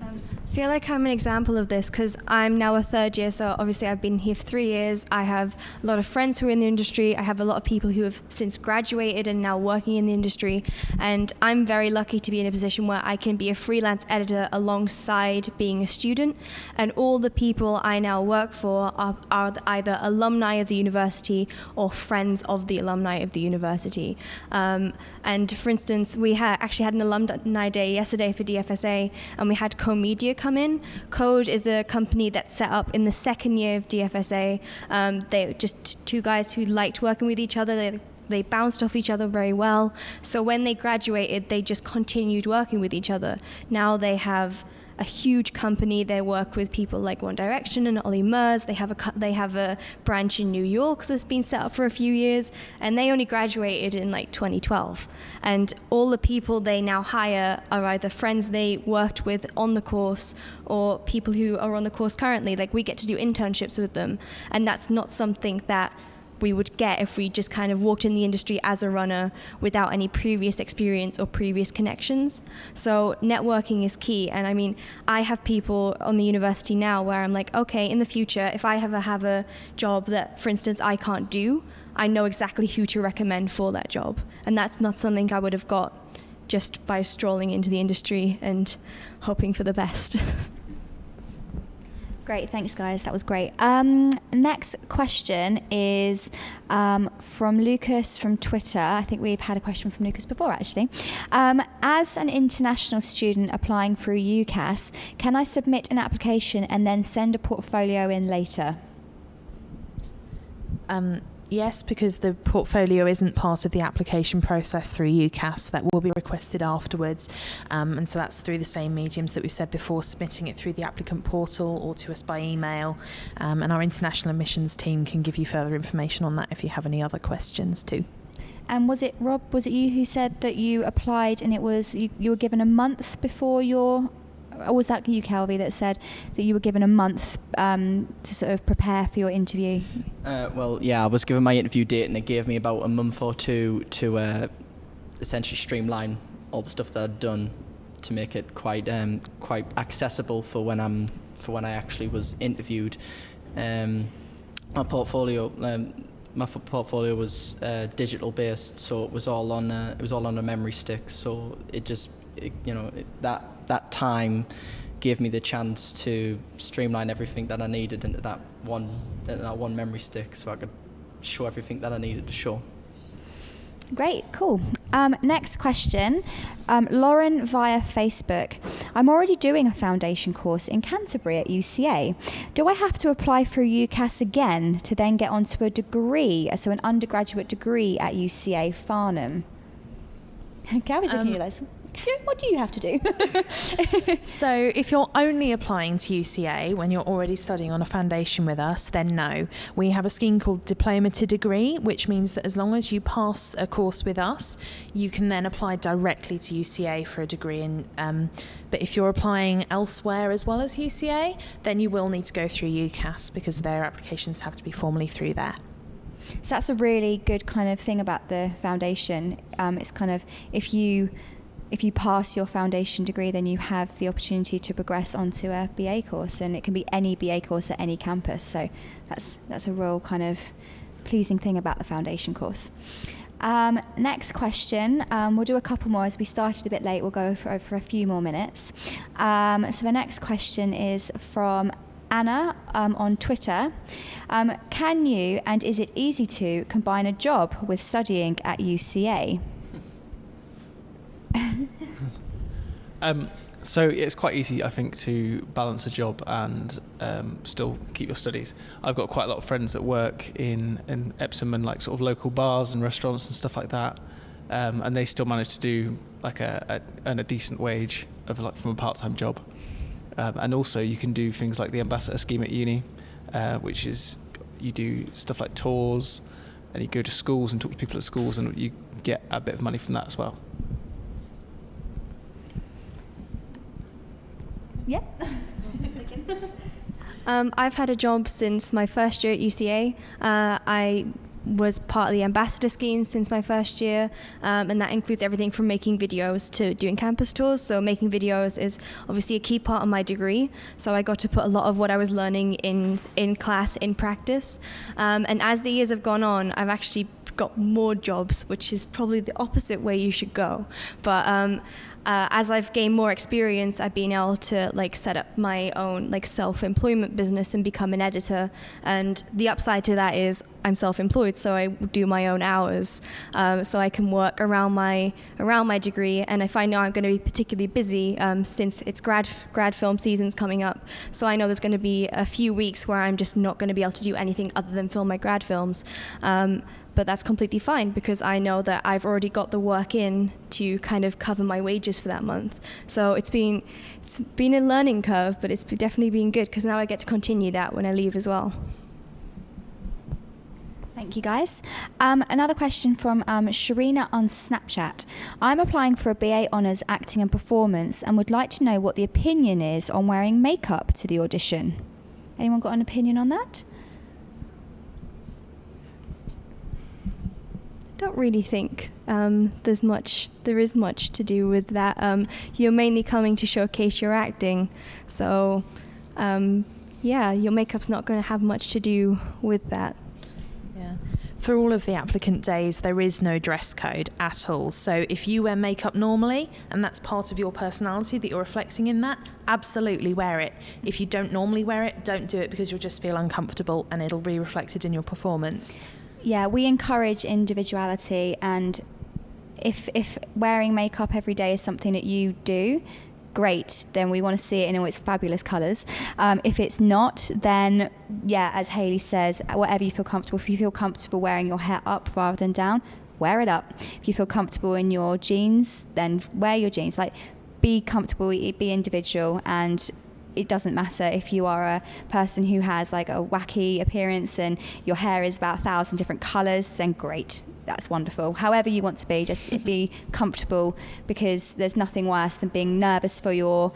S6: I feel like I'm an example of this because I'm now a third year, so obviously I've been here for 3 years. I have a lot of friends who are in the industry. I have a lot of people who have since graduated and now working in the industry, and I'm very lucky to be in a position where I can be a freelance editor alongside being a student, and all the people I now work for are either alumni of the university or friends of the alumni of the university. And for instance, we actually had an alumni day yesterday for DFSA, and we had Co-Media come in. Code is a company that's set up in the second year of DFSA. They're just two guys who liked working with each other. They bounced off each other very well. So when they graduated, they just continued working with each other. Now they have a huge company. They work with people like One Direction and Ollie Murs. They have a branch in New York that's been set up for a few years, and they only graduated in like 2012. And all the people they now hire are either friends they worked with on the course or people who are on the course currently. Like, we get to do internships with them, and that's not something that we would get if we just kind of walked in the industry as a runner without any previous experience or previous connections. So networking is key. And I mean, I have people on the university now where I'm like, okay, in the future, if I ever have a job that, for instance, I can't do, I know exactly who to recommend for that job. And that's not something I would have got just by strolling into the industry and hoping for the best.
S1: Great, thanks guys, that was great. Next question is from Lucas from Twitter. I think we've had a question from Lucas before actually. As an international student applying through UCAS, can I submit an application and then send a portfolio in later?
S4: Yes, because the portfolio isn't part of the application process through UCAS. That will be requested afterwards. And so that's through the same mediums that we said before, submitting it through the applicant portal or to us by email. And our international admissions team can give you further information on that if you have any other questions too.
S1: And was it, Rob, was it you who said that you applied and it was you were given a month before your... Or was that you, Kelvy, that said that you were given a month to sort of prepare for your interview?
S3: Well, yeah, I was given my interview date, and it gave me about a month or two to essentially streamline all the stuff that I'd done to make it quite accessible for when I actually was interviewed. My portfolio was digital based, so it was all on a memory stick. So that time gave me the chance to streamline everything that I needed into that one memory stick, so I could show everything that I needed to show.
S1: Great, cool. Next question, Lauren via Facebook. I'm already doing a foundation course in Canterbury at UCA. Do I have to apply through UCAS again to then get onto a degree, so an undergraduate degree at UCA Farnham? Gabby's looking at you like, what do you have to do?
S4: So if you're only applying to UCA when you're already studying on a foundation with us, then no. We have a scheme called diploma to degree, which means that as long as you pass a course with us, you can then apply directly to UCA for a degree. But if you're applying elsewhere as well as UCA, then you will need to go through UCAS because their applications have to be formally through there.
S1: So that's a really good kind of thing about the foundation. It's kind of, if you pass your foundation degree, then you have the opportunity to progress onto a BA course, and it can be any BA course at any campus. So that's a real kind of pleasing thing about the foundation course. Next question, we'll do a couple more as we started a bit late. We'll go for a few more minutes. So the next question is from Anna on Twitter. Can you, and is it easy to, combine a job with studying at UCA?
S2: So it's quite easy, I think, to balance a job and still keep your studies. I've got quite a lot of friends that work in Epsom and like sort of local bars and restaurants and stuff like that, and they still manage to do like earn a decent wage of like from a part-time job. And also you can do things like the ambassador scheme at uni, which is you do stuff like tours, and you go to schools and talk to people at schools, and you get a bit of money from that as well.
S1: Yeah.
S6: I've had a job since my first year at UCA. I was part of the ambassador scheme since my first year, and that includes everything from making videos to doing campus tours. So making videos is obviously a key part of my degree, so I got to put a lot of what I was learning in class in practice, and as the years have gone on, I've actually got more jobs, which is probably the opposite way you should go. But as I've gained more experience, I've been able to set up my own self-employment business and become an editor. And the upside to that is I'm self-employed, so I do my own hours, so I can work around my degree. And if I know I'm going to be particularly busy, since it's grad film season's coming up, so I know there's going to be a few weeks where I'm just not going to be able to do anything other than film my grad films. But that's completely fine because I know that I've already got the work in to kind of cover my wages for that month. So it's been a learning curve, but it's definitely been good because now I get to continue that when I leave as well.
S1: Thank you, guys. Another question from Sharina on Snapchat. I'm applying for a BA Honours Acting and Performance and would like to know what the opinion is on wearing makeup to the audition. Anyone got an opinion on that?
S6: Don't really think there is much to do with that. You're mainly coming to showcase your acting, so your makeup's not going to have much to do with that.
S4: Yeah. For all of the applicant days, there is no dress code at all. So if you wear makeup normally, and that's part of your personality that you're reflecting in that, absolutely wear it. If you don't normally wear it, don't do it because you'll just feel uncomfortable and it'll be reflected in your performance.
S1: Yeah, we encourage individuality, and if wearing makeup every day is something that you do, great, then we want to see it in all its fabulous colours. If it's not, then as Hayley says, whatever you feel comfortable. If you feel comfortable wearing your hair up rather than down, wear it up. If you feel comfortable in your jeans, then wear your jeans. Be comfortable, be individual, and it doesn't matter if you are a person who has a wacky appearance and your hair is about 1,000 different colours, then great, that's wonderful. However you want to be, just be comfortable, because there's nothing worse than being nervous for your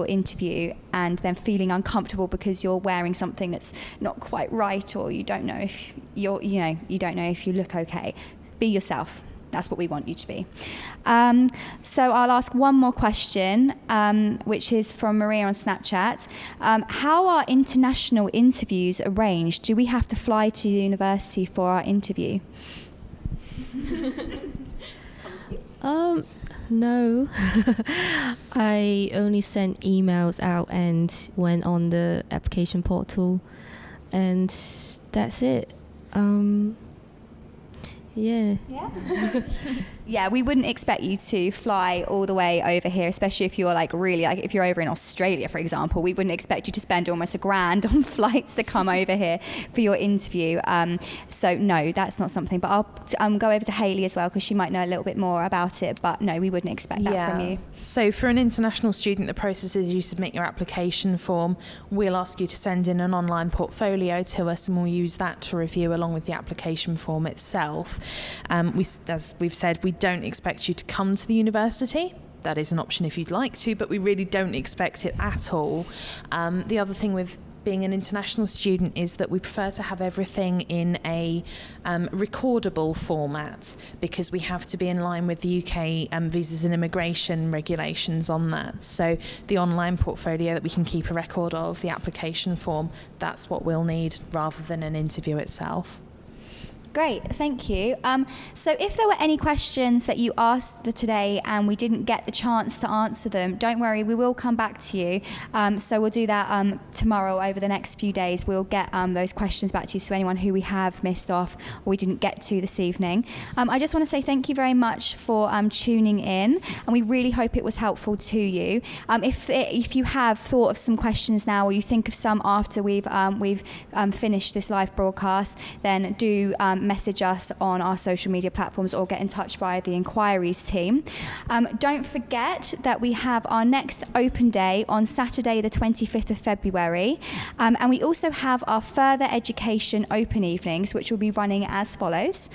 S1: interview and then feeling uncomfortable because you're wearing something that's not quite right, or you don't know if you don't know if you look okay. Be yourself. That's what we want you to be. So I'll ask one more question, which is from Maria on Snapchat. How are international interviews arranged? Do we have to fly to the university for our interview?
S5: No. I only sent emails out and went on the application portal, and that's it. Yeah, we wouldn't expect you to fly all the way over here, especially if you're if you're over in Australia, for example. We wouldn't expect you to spend almost $1,000 on flights to come over here for your interview. So no, that's not something. But I'll go over to Hayley as well, because she might know a little bit more about it. But no, we wouldn't expect that from you.
S4: So for an international student, the process is you submit your application form. We'll ask you to send in an online portfolio to us, and we'll use that to review along with the application form itself. As we've said, we don't expect you to come to the university. That is an option if you'd like to, but we really don't expect it at all. The other thing with being an international student is that we prefer to have everything in a recordable format, because we have to be in line with the UK visas and immigration regulations on that. So the online portfolio that we can keep a record of, the application form, that's what we'll need rather than an interview itself.
S1: Great, thank you. So if there were any questions that you asked today and we didn't get the chance to answer them, don't worry, we will come back to you. So we'll do that tomorrow, over the next few days. We'll get those questions back to you, so anyone who we have missed off or we didn't get to this evening. I just want to say thank you very much for tuning in, and we really hope it was helpful to you. If you have thought of some questions now, or you think of some after we've finished this live broadcast, then do message us on our social media platforms or get in touch via the inquiries team. Don't forget that we have our next open day on Saturday the 25th of February, and we also have our further education open evenings, which will be running as follows.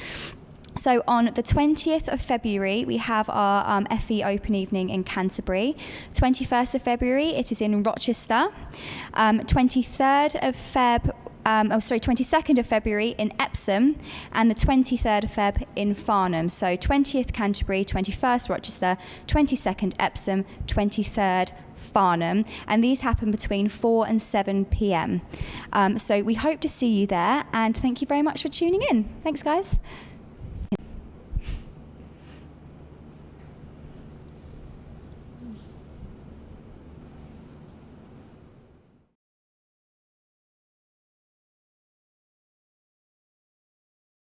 S1: So on the 20th of February, we have our FE open evening in Canterbury. 21st of February, it is in Rochester. 22nd of February in Epsom, and the 23rd of Feb in Farnham. So 20th Canterbury, 21st Rochester, 22nd Epsom, 23rd Farnham, and these happen between 4 and 7 p.m. So we hope to see you there, and thank you very much for tuning in. Thanks, guys.